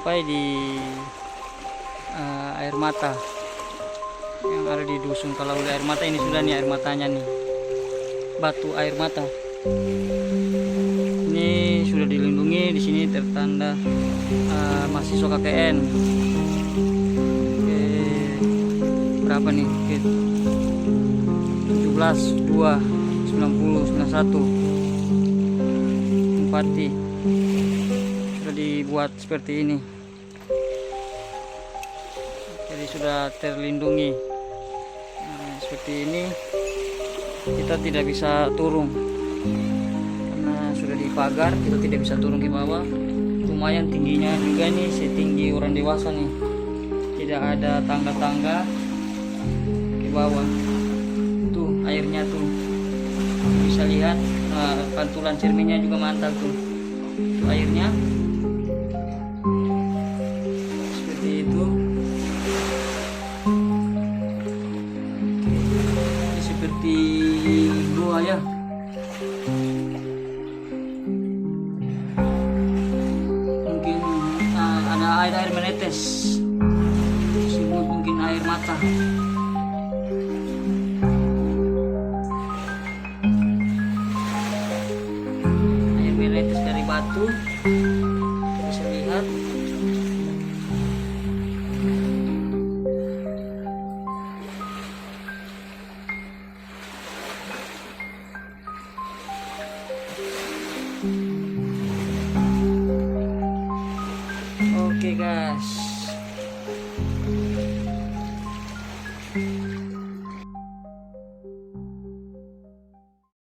sampai di air mata yang ada di dusun Kalauli. Air mata ini sudah nih, air matanya nih, batu air mata ini sudah dilindungi. Di sini tertanda mahasiswa KKN. Oke, berapa nih? Oke, 17 2 90 91 Bupati sudah dibuat seperti ini, jadi sudah terlindungi. Nah, seperti ini kita tidak bisa turun karena sudah dipagar, kita tidak bisa turun ke bawah. Lumayan tingginya juga nih, setinggi orang dewasa nih, tidak ada tangga-tangga ke bawah. Tuh airnya tuh bisa lihat, pantulan cerminnya juga mantap tuh. Tuh airnya seperti itu. Ini seperti gua ya. Mungkin ada air menetes, disebut mungkin air mata. Menetes dari batu, kita bisa lihat. Oke guys,